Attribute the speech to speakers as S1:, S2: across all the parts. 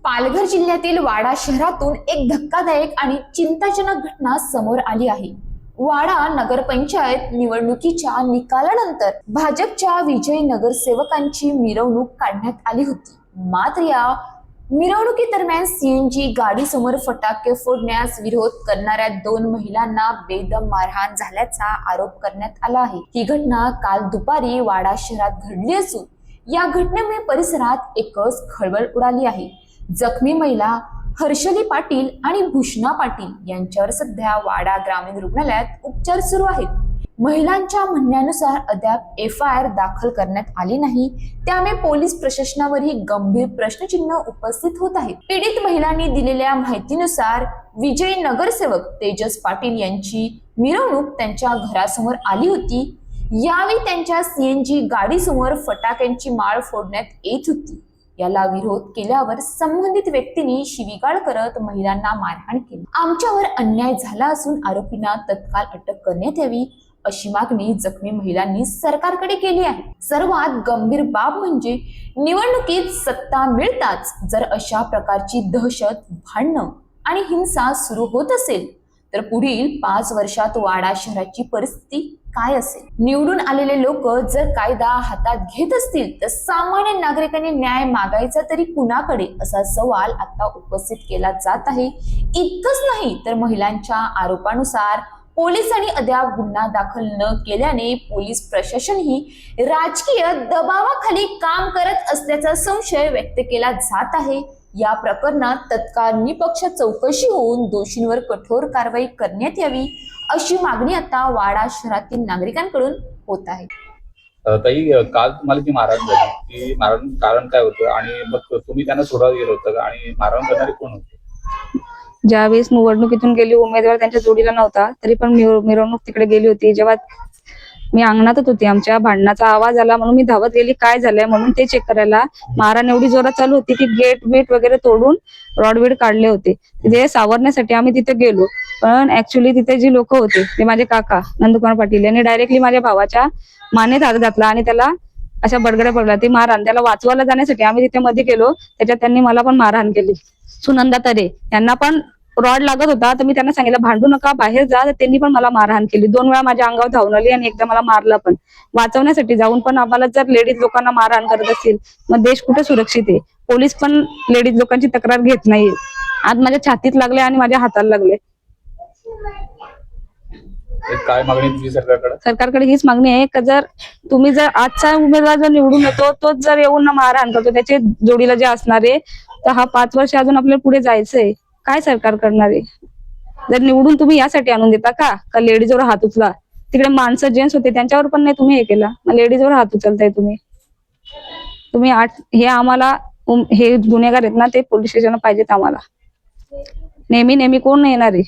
S1: पालघर जिल्ह्यातील वाडा शहरातून एक धक्कादायक आणि चिंताजनक घटना समोर आली आहे। वाडा नगरपंचायत निवडणुकीच्या निकालानंतर भाजपच्या विजयी नगरसेवकांची मिरवणूक काढण्यात आली होती। मात्र या मिरवणुकीदरम्यान सीएनजी गाडी समोर फटाके फोडण्यास विरोध करणाऱ्या 2 महिलांना बेदम मारहाण झाल्याचा आरोप करण्यात आला आहे। ही घटना काल दुपारी वाडा शहरात घडली असून या घटनेमुळे परिसरात एकच खळबळ उडाली आहे। जखमी महिला हर्षली पाटील आणि भूषणा पाटील यांच्यावर सध्या वाडा ग्रामीण रुग्णालयात उपचार सुरू आहेत। महिलांच्या म्हणण्यानुसार अद्याप एफआयआर दाखल करण्यात आली नाही, त्यामुळे पोलीस प्रशासनावरही गंभीर प्रश्नचिन्ह उपस्थित होत आहे। पीडित महिलांनी दिलेल्या माहितीनुसार विजयी नगरसेवक तेजस पाटील यांची मिरवणूक त्यांच्या घरासमोर आली होती। यावेळी त्यांच्या सीएनजी गाडीसमोर फटाक्यांची माळ फोडण्यात येत होती। याला विरोध केल्यावर संबंधित व्यक्तींनी शिवीगाळ करत महिलांना मारहाण केली। आमच्यावर अन्याय झाला असून आरोपींना तत्काळ अटक करण्यात यावी अशी मागणी जखमी महिलांनी सरकारकडे केली आहे। सर्वात गंभीर बाब म्हणजे निवडणुकीत सत्ता मिळताच जर अशा प्रकारची दहशत, भांडणं आणि हिंसा सुरू होत असेल तर पुढील 5 वर्षात वाडा शहराची परिस्थिती काय असेल? निवडून आलेले लोक जर कायदा हातात घेत असतील तर सामान्य नागरिकांनी न्याय मागायचा तरी कुणाकडे, असा सवाल आता उपस्थित केला जात आहे। इतकंच नाही तर महिलांच्या आरोपानुसार पोलिसांनी अद्याप गुन्हा दाखल न केल्याने पोलीस प्रशासनही राजकीय दबावाखाली काम करत असल्याचा संशय व्यक्त केला जात आहे। या प्रकरणात तत्काळ निपक्ष चौकशी होऊन दोषींवर कठोर कारवाई करण्यात यावी अशी मागणी आता वाडा शहरातील नागरिकांकडून होत आहे।
S2: ताई, काल तुम्हाला जी मारहाण झाली ती मारहाण कारण काय होतं आणि मग तुम्ही त्यांना सोडायला गेलो होतं आणि मारहाण करणारे कोण होते?
S3: ज्यावेळेस निवडणुकीतून गेली उमेदवार त्यांच्या जोडीला नव्हता तरी पण मिरवणूक तिकडे गेली होती। जेव्हा मी अंगणातच होती, आमच्या भांडणाचा आवाज आला म्हणून मी धावत गेली काय झालंय म्हणून ते चेक करायला। मारहाण एवढी जोरात चालू होती की गेट वगैरे तोडून रॉडवेड काढले होते। तिथे सावरण्यासाठी आम्ही तिथे गेलो, पण ऍक्च्युली तिथे जी लोक होते ते माझे काका नंदकुमार पाटील यांनी डायरेक्टली माझ्या भावाच्या मानेत हात घातला आणि त्याला अशा बडगड्या पडला। ती मारहाण त्याला वाचवायला जाण्यासाठी आम्ही तिथे मध्ये गेलो, त्याच्यात त्यांनी मला पण मारहाण केली। सुनंदा तरे यांना पण रॉड लागत होता तर मी त्यांना सांगितलं भांडू नका, बाहेर जा, तर त्यांनी पण मला मारहाण केली। 2 वेळा माझ्या अंगावर धावून आली आणि एकदा मला मारला पण। वाचवण्यासाठी जाऊन पण आम्हाला जर लेडीज लोकांना मारहाण करत असतील मग देश कुठे सुरक्षित आहे? पोलीस पण लेडीज लोकांची तक्रार घेत नाहीये। आज माझ्या छातीत लागले आणि माझ्या हाताला लागले।
S2: काय मागणी तुमची सरकारकडे?
S3: सरकारकडे हीच मागणी आहे की जर तुम्ही जर आजचा उमेदवार जर निवडून येतो तोच जर येऊन मारहाण करतो त्याचे जोडीला जे असणारे, तर हा 5 वर्ष अजून आपल्याला पुढे जायचंय। काय सरकार करणार आहे? जर निवडून तुम्ही यासाठी आणून देता का लेडीजवर हात उचला? तिकडे माणसं जेंट्स होते त्यांच्यावर पण नाही तुम्ही हे केला, मग लेडीजवर हात उचलताय तुम्ही हे आम्हाला हे गुन्हेगार आहेत ना ते पोलीस स्टेशनला पाहिजेत आम्हाला। नेहमी कोण नाही येणार आहे?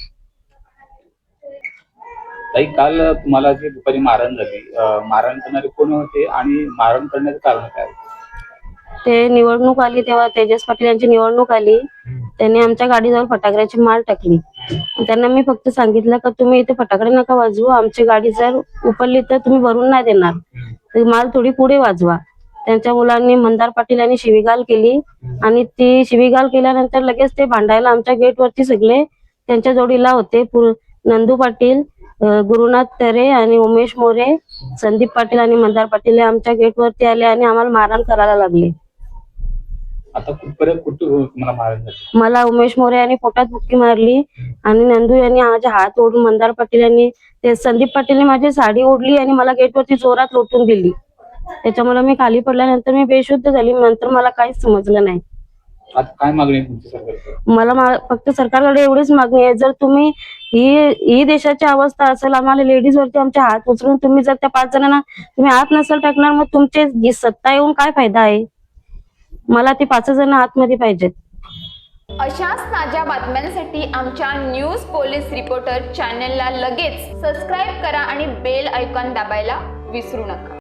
S2: ताई, काल तुम्हाला जी दुपारी मारहाण झाली, मारहाण करणारे कोण होते आणि मारहाण करण्याचं कारण काय?
S4: ते निवडणूक आली तेव्हा तेजस पाटील यांची निवडणूक आली, त्यांनी आमच्या गाडीजवळ फटाकड्याची माळ टाकली। त्यांना मी फक्त सांगितलं की तुम्ही इथे फटाकडे नका वाजवू, आमची गाडी जर उपरली तर तुम्ही भरून नाही देणार, तर माल थोडी पुढे वाजवा। त्यांच्या मुलांनी मंदार पाटील यांनी शिवीगाळ केली आणि ती शिवीगाळ केल्यानंतर लगेच ते भांडायला आमच्या गेटवरती सगळे त्यांच्या जोडीला होते। नंदू पाटील, गुरुनाथ तरे आणि उमेश मोरे, संदीप पाटील आणि मंदार पाटील आमच्या गेटवरती आले आणि आम्हाला मारहाण करायला लागले।
S2: आता कुठपर्यंत तुम्हाला मारहाण झाली?
S4: मला उमेश मोरे यांनी पोटात बुक्की मारली आणि नंदू यांनी माझे हात ओढून, मंदार पाटील यांनी संदीप पाटीलने माझी साडी ओढली आणि मला गेटवरती जोरात लोटून दिली। त्याच्यामुळे मी खाली पडल्यानंतर मी बेशुद्ध झाली, नंतर मला काहीच समजलं नाही।
S2: आता काय मागणी आहे तुमची सरकारकडे?
S4: मला फक्त सरकारकडे एवढीच मागणी आहे, जर तुम्ही ही देशाची अवस्था असेल, आम्हाला लेडीज वरती आमचे हात उचलून तुम्ही जर त्या 5 जणांना तुम्ही आत नसेल टाकणार, मग तुमचे सत्ता येऊन काय फायदा आहे? मला ती 5 जण आतमध्ये पाहिजेत।
S1: अशाच ताज्या बातम्यांसाठी आमच्या न्यूज पोलीस रिपोर्टर चॅनलला लगेच सबस्क्राईब करा आणि बेल आयकॉन दाबायला विसरू नका।